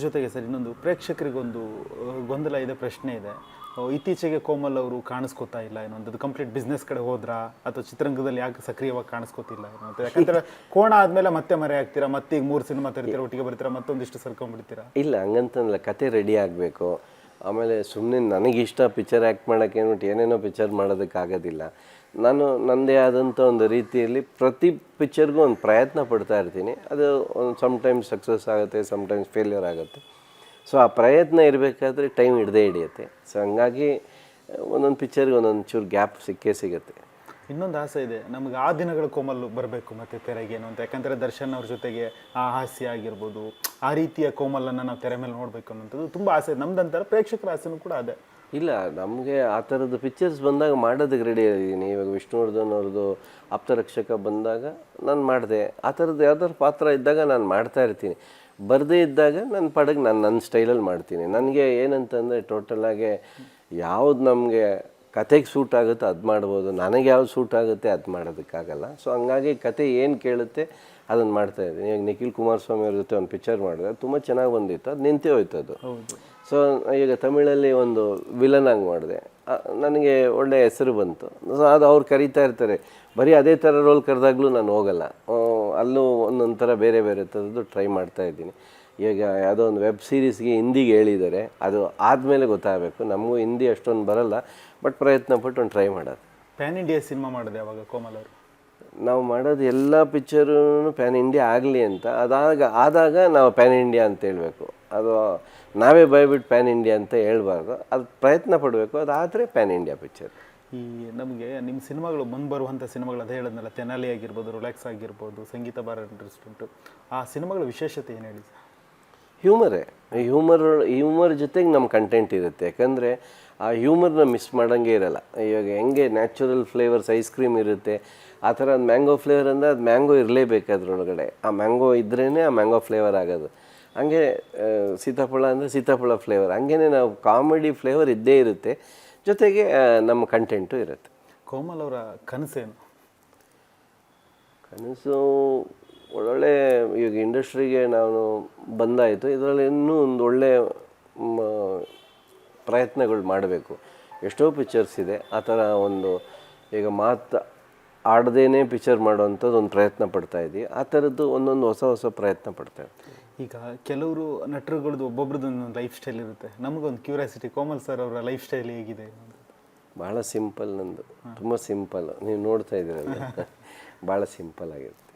ಜೊತೆಗೆ ಸರ್ ಇನ್ನೊಂದು ಪ್ರೇಕ್ಷಕರಿಗೊಂದು ಗೊಂದಲ ಇದೆ, ಪ್ರಶ್ನೆ ಇದೆ. ಇತ್ತೀಚೆಗೆ ಕೋಮಲ್ ಅವರು ಕಾಣಿಸ್ಕೋತಾ ಇಲ್ಲ ಏನೋ ಕಂಪ್ಲೀಟ್ ಬಿಸ್ನೆಸ್ ಕಡೆ ಹೋದ್ರಾ ಅಥವಾ ಚಿತ್ರರಂಗದಲ್ಲಿ ಯಾಕೆ ಸಕ್ರಿಯವಾಗಿ ಕಾಣಿಸ್ಕೋತಿಲ್ಲ ಏನೋ ಅಂತ. ಯಾಕಂದ್ರೆ ಕೋಣ ಆದ್ಮೇಲೆ ಮತ್ತೆ ಮರೆ ಆಗ್ತೀರಾ, ಮತ್ತೆ ಈಗ 3 ಸಿನಿಮಾ ತರ್ತೀರಾ, ಒಟ್ಟಿಗೆ ಬರ್ತೀರಾ, ಮತ್ತೊಂದಿಷ್ಟು ಸರ್ಕೊಂಡ್ಬಿಡ್ತೀರಾ? ಇಲ್ಲ, ಹಂಗಂತಂದಿಲ್ಲ. ಕತೆ ರೆಡಿ ಆಗಬೇಕು. ಆಮೇಲೆ ಸುಮ್ಮನೆ ನನಗಿಷ್ಟ ಪಿಕ್ಚರ್ ಆ್ಯಕ್ಟ್ ಮಾಡೋಕ್ಕೆ ಏನ್ಬಿಟ್ಟು ಏನೇನೋ ಪಿಕ್ಚರ್ ಮಾಡೋದಕ್ಕಾಗೋದಿಲ್ಲ. ನಾನು ನನ್ನದೇ ಆದಂಥ ಒಂದು ರೀತಿಯಲ್ಲಿ ಪ್ರತಿ ಪಿಕ್ಚರ್ಗೂ ಒಂದು ಪ್ರಯತ್ನ ಪಡ್ತಾ ಇರ್ತೀನಿ. ಅದು ಒಂದು ಸಮ್ಟೈಮ್ಸ್ ಸಕ್ಸಸ್ ಆಗುತ್ತೆ, ಸಮ್ಟೈಮ್ಸ್ ಫೇಲ್ಯೂರ್ ಆಗುತ್ತೆ. ಸೊ ಆ ಪ್ರಯತ್ನ ಇರಬೇಕಾದ್ರೆ ಟೈಮ್ ಹಿಡಿಯುತ್ತೆ. ಸೊ ಹಂಗಾಗಿ ಒಂದೊಂದು ಪಿಕ್ಚರ್ಗೆ ಒಂದೊಂದು ಚೂರು ಗ್ಯಾಪ್ ಸಿಗುತ್ತೆ. ಇನ್ನೊಂದು ಆಸೆ ಇದೆ ನಮಗೆ, ಆ ದಿನಗಳ ಕೋಮಲ್ ಬರಬೇಕು ಮತ್ತೆ ತೆರೆಗೇನು ಅಂತ. ಯಾಕಂದರೆ ದರ್ಶನ್ ಅವ್ರ ಜೊತೆಗೆ ಆ ಹಾಸ್ಯ ಆಗಿರ್ಬೋದು, ಆ ರೀತಿಯ ಕೋಮಲನ್ನು ನಾವು ತೆರೆ ಮೇಲೆ ನೋಡಬೇಕು ಅನ್ನೋಂಥದ್ದು ತುಂಬ ಆಸೆ. ನಮ್ದಂತಾರೆ ಪ್ರೇಕ್ಷಕರ ಆಸೆನೂ ಕೂಡ ಅದೇ. ಇಲ್ಲ, ನಮಗೆ ಆ ಥರದ್ದು ಪಿಕ್ಚರ್ಸ್ ಬಂದಾಗ ಮಾಡೋದಕ್ಕೆ ರೆಡಿ ಆಗಿದ್ದೀನಿ. ಇವಾಗ ವಿಷ್ಣುವರ್ಧನ್ ಅವ್ರದ್ದು ಆಪ್ತರಕ್ಷಕ ಬಂದಾಗ ನಾನು ಮಾಡಿದೆ. ಆ ಥರದ್ದು ಯಾವ್ದಾದ್ರು ಪಾತ್ರ ಇದ್ದಾಗ ನಾನು ಮಾಡ್ತಾ ಇರ್ತೀನಿ. ಬರದೇ ಇದ್ದಾಗ ನನ್ನ ಪಾಡಿಗೆ ನನ್ನ ಸ್ಟೈಲಲ್ಲಿ ಮಾಡ್ತೀನಿ. ನನಗೆ ಏನಂತಂದರೆ ಟೋಟಲಾಗಿ ಯಾವ್ದು ನಮಗೆ ಕತೆಗೆ ಸೂಟ್ ಆಗುತ್ತೆ ಅದು ಮಾಡ್ಬೋದು, ನನಗೆ ಯಾವ್ದು ಸೂಟ್ ಆಗುತ್ತೆ ಅದು ಮಾಡೋದಕ್ಕಾಗಲ್ಲ. ಸೊ ಹಂಗಾಗಿ ಕತೆ ಏನು ಕೇಳುತ್ತೆ ಅದನ್ನು ಮಾಡ್ತಾಯಿದ್ದೀನಿ. ಈಗ ನಿಖಿಲ್ ಕುಮಾರಸ್ವಾಮಿ ಅವ್ರ ಜೊತೆ ಒಂದು ಪಿಕ್ಚರ್ ಮಾಡಿದೆ, ತುಂಬ ಚೆನ್ನಾಗಿ ಬಂದಿತ್ತು. ಅದು ನಿಂತೇ ಹೋಯ್ತು ಅದು. ಸೊ ಈಗ ತಮಿಳಲ್ಲಿ ಒಂದು ವಿಲನ್ ಆಗಿ ಮಾಡಿದೆ, ನನಗೆ ಒಳ್ಳೆಯ ಹೆಸರು ಬಂತು. ಸೊ ಅದು ಅವ್ರು ಕರೀತಾ ಇರ್ತಾರೆ, ಬರೀ ಅದೇ ಥರ ರೋಲ್ ಕರೆದಾಗಲೂ ನಾನು ಹೋಗಲ್ಲ. ಅಲ್ಲೂ ಒಂದೊಂದು ಥರ ಬೇರೆ ಬೇರೆ ಥರದ್ದು ಟ್ರೈ ಮಾಡ್ತಾಯಿದ್ದೀನಿ. ಈಗ ಯಾವುದೋ ಒಂದು ವೆಬ್ ಸೀರೀಸ್ಗೆ ಹಿಂದಿಗೆ ಹೇಳಿದ್ದಾರೆ, ಅದು ಆದಮೇಲೆ ಗೊತ್ತಾಗಬೇಕು. ನಮಗೂ ಹಿಂದಿ ಅಷ್ಟೊಂದು ಬರಲ್ಲ, ಬಟ್ ಪ್ರಯತ್ನ ಪಟ್ಟು ಒಂದು ಟ್ರೈ ಮಾಡೋದು. ಪ್ಯಾನ್ ಇಂಡಿಯಾ ಸಿನಿಮಾ ಮಾಡಿದೆ ಅವಾಗ ಕೋಮಲ್ ಅವರು. ನಾವು ಮಾಡೋದು ಎಲ್ಲ ಪಿಕ್ಚರೂ ಪ್ಯಾನ್ ಇಂಡಿಯಾ ಆಗಲಿ ಅಂತ. ಆದಾಗ ನಾವು ಪ್ಯಾನ್ ಇಂಡಿಯಾ ಅಂತ ಹೇಳಬೇಕು. ಅದು ನಾವೇ ಭಯಬಿಟ್ಟು ಪ್ಯಾನ್ ಇಂಡಿಯಾ ಅಂತ ಹೇಳ್ಬಾರ್ದು. ಅದು ಪ್ರಯತ್ನ ಪಡಬೇಕು, ಅದಾದರೆ ಪ್ಯಾನ್ ಇಂಡಿಯಾ ಪಿಕ್ಚರ್. ಈ ನಮಗೆ ನಿಮ್ಮ ಸಿನಿಮಾಗಳು ಮುಂದೆ ಬರುವಂಥ ಸಿನಿಮಾಗಳು ಅದೇ ಹೇಳಿದ್ನಲ್ಲ, ತೆನಾಲಿ ಆಗಿರ್ಬೋದು, ರಿಲ್ಯಾಕ್ಸ್ ಆಗಿರ್ಬೋದು, ಸಂಗೀತ ಬಾರ ಇಂಟ್ರೆಸ್ಟ್ ಉಂಟು. ಆ ಸಿನಿಮಾಗಳ ವಿಶೇಷತೆ ಏನು ಹೇಳಿ? ಹ್ಯೂಮರ್ ಜೊತೆಗೆ ನಮ್ಮ ಕಂಟೆಂಟ್ ಇರುತ್ತೆ. ಯಾಕಂದರೆ ಆ ಹ್ಯೂಮರ್ನ ಮಿಸ್ ಮಾಡೋಂಗೆ ಇರಲ್ಲ. ಇವಾಗ ಹೆಂಗೆ ನ್ಯಾಚುರಲ್ ಫ್ಲೇವರ್ಸ್ ಐಸ್ ಕ್ರೀಮ್ ಇರುತ್ತೆ, ಆ ಥರ ಒಂದು ಮ್ಯಾಂಗೋ ಫ್ಲೇವರ್ ಅಂದರೆ ಅದು ಮ್ಯಾಂಗೋ ಇರಲೇಬೇಕು ಅದರೊಳಗಡೆ. ಆ ಮ್ಯಾಂಗೋ ಇದ್ರೇ ಆ ಮ್ಯಾಂಗೋ ಫ್ಲೇವರ್ ಆಗೋದು. ಹಂಗೆ ಸೀತಾಫಲ ಅಂದರೆ ಸೀತಾಫಲ ಫ್ಲೇವರ್. ಹಂಗೇ ನಾವು ಕಾಮಿಡಿ ಫ್ಲೇವರ್ ಇದ್ದೇ ಇರುತ್ತೆ, ಜೊತೆಗೆ ನಮ್ಮ ಕಂಟೆಂಟು ಇರುತ್ತೆ. ಕೋಮಲ್ ಅವರ ಕನಸೇನು? ಕನಸು ಒಳ್ಳೊಳ್ಳೆ ಈಗ ಇಂಡಸ್ಟ್ರಿಗೆ ನಾನು ಬಂದಾಯಿತು. ಇದರಲ್ಲಿ ಇನ್ನೂ ಒಂದು ಒಳ್ಳೆ ಪ್ರಯತ್ನಗಳು ಮಾಡಬೇಕು. ಎಷ್ಟೋ ಪಿಕ್ಚರ್ಸ್ ಇದೆ ಆ ಥರ. ಒಂದು ಈಗ ಆಡದೇನೆ ಪಿಕ್ಚರ್ ಮಾಡೋವಂಥದ್ದು ಒಂದು ಪ್ರಯತ್ನ ಪಡ್ತಾಯಿದ್ದೀವಿ. ಆ ಥರದ್ದು ಒಂದೊಂದು ಹೊಸ ಪ್ರಯತ್ನ ಪಡ್ತಾ ಇರ್ತೀವಿ. ಈಗ ಕೆಲವರು ನಟರುಗಳದ್ದು ಒಬ್ಬೊಬ್ರದ್ದು ಒಂದೊಂದು ಲೈಫ್ ಸ್ಟೈಲ್ ಇರುತ್ತೆ. ನಮಗೊಂದು ಕ್ಯೂರಿಯಾಸಿಟಿ, ಕೋಮಲ್ ಸರ್ ಅವರ ಲೈಫ್ ಸ್ಟೈಲ್ ಹೇಗಿದೆ? ಭಾಳ ಸಿಂಪಲ್ ನಂದು, ತುಂಬ ಸಿಂಪಲ್. ನೀವು ನೋಡ್ತಾ ಇದ್ದೀರಲ್ಲ, ಭಾಳ ಸಿಂಪಲ್ ಆಗಿರುತ್ತೆ.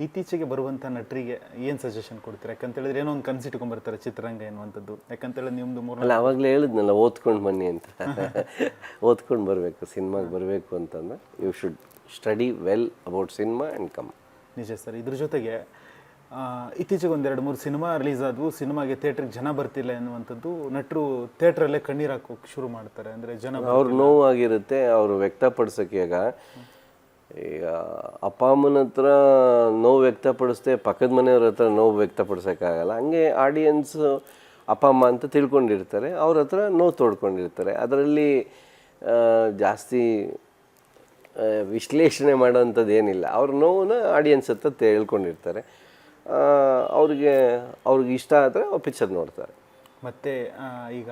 ಇತ್ತೀಚೆಗೆ ಬರುವಂಥ ನಟರಿಗೆ ಏನು ಸಜೆಷನ್ ಕೊಡ್ತೀರಾ? ಯಾಕಂತೇಳಿದ್ರೆ ಏನೋ ಒಂದು ಕನಸಿಟ್ಕೊಂಡ್ಬರ್ತಾರೆ ಚಿತ್ರರಂಗ ಎನ್ನುವಂಥದ್ದು. ಯಾಕಂತೇಳಿದ್ರೆ ನಿಮ್ಮದು ಅಲ್ಲ, ಆವಾಗಲೇ ಹೇಳಿದ್ನಲ್ಲ, ಓದ್ಕೊಂಡು ಬನ್ನಿ ಅಂತ. ಓದ್ಕೊಂಡು ಬರಬೇಕು, ಸಿನಿಮಾಗೆ ಬರಬೇಕು ಅಂತಂದ್ರೆ you should study well about cinema and come. ನಿಜ ಸರ್. ಇದ್ರ ಜೊತೆಗೆ ಇತ್ತೀಚೆಗೆ 1-2-3 ಸಿನಿಮಾ ರಿಲೀಸ್ ಆದವು, ಸಿನಿಮಾಗೆ ಥಿಯೇಟ್ರಿಗೆ ಜನ ಬರ್ತಿಲ್ಲ ಎನ್ನುವಂಥದ್ದು. ನಟರು ಥಿಯೇಟ್ರಲ್ಲೇ ಕಣ್ಣೀರು ಹಾಕೋಕೆ ಶುರು ಮಾಡ್ತಾರೆ. ಅಂದರೆ ಜನ ಅವ್ರು ನೋವಾಗಿರುತ್ತೆ, ಅವರು ವ್ಯಕ್ತಪಡಿಸೋಕೆ. ಈಗ ಅಪ್ಪ ಅಮ್ಮನ ಹತ್ರ ನೋವು ವ್ಯಕ್ತಪಡಿಸ್ದೆ, ಪಕ್ಕದ ಮನೆಯವ್ರ ಹತ್ರ ನೋವು ವ್ಯಕ್ತಪಡಿಸೋಕ್ಕಾಗಲ್ಲ. ಹಂಗೆ ಆಡಿಯನ್ಸ್ ಅಪ್ಪ ಅಮ್ಮ ಅಂತ ತಿಳ್ಕೊಂಡಿರ್ತಾರೆ, ಅವ್ರ ಹತ್ರ ನೋವು ತೋಡ್ಕೊಂಡಿರ್ತಾರೆ. ಅದರಲ್ಲಿ ಜಾಸ್ತಿ ವಿಶ್ಲೇಷಣೆ ಮಾಡೋವಂಥದ್ದು ಏನಿಲ್ಲ. ಅವ್ರ ನೋವನ್ನ ಆಡಿಯನ್ಸ್ ಹತ್ರ ಹೇಳ್ಕೊಂಡಿರ್ತಾರೆ. ಅವ್ರಿಗೆ ಇಷ್ಟ ಆದರೆ ಅವ್ರು ಪಿಕ್ಚರ್ ನೋಡ್ತಾರೆ. ಮತ್ತು ಈಗ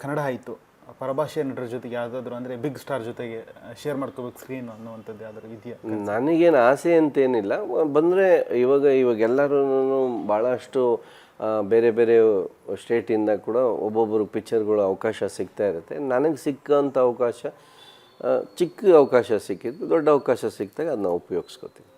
ಕನ್ನಡ ಆಯಿತು, ಪರಭಾಷೆ ನಟರ ಜೊತೆಗೆ ಯಾವುದಾದ್ರು ಅಂದರೆ ಬಿಗ್ ಸ್ಟಾರ್ ಜೊತೆಗೆ ಶೇರ್ ಮಾಡ್ಕೋಬೇಕು ಸ್ಕ್ರೀನ್ ಅನ್ನುವಂಥದ್ದು ಯಾವ್ದಾದ್ರು ಇದೆಯಾ? ನನಗೇನು ಆಸೆ ಅಂತೇನಿಲ್ಲ. ಬಂದರೆ ಇವಾಗ ಎಲ್ಲರೂ ಭಾಳಷ್ಟು ಬೇರೆ ಬೇರೆ ಸ್ಟೇಟಿಂದ ಕೂಡ ಒಬ್ಬೊಬ್ಬರು ಪಿಕ್ಚರ್ಗಳು ಅವಕಾಶ ಸಿಗ್ತಾ ಇರುತ್ತೆ. ನನಗೆ ಸಿಕ್ಕಂಥ ಅವಕಾಶ ಚಿಕ್ಕ ಅವಕಾಶ ಸಿಕ್ಕಿದ್ದು, ದೊಡ್ಡ ಅವಕಾಶ ಸಿಕ್ಕಿದಾಗ ಅದನ್ನ ಉಪಯೋಗಿಸ್ಕೋತೀನಿ.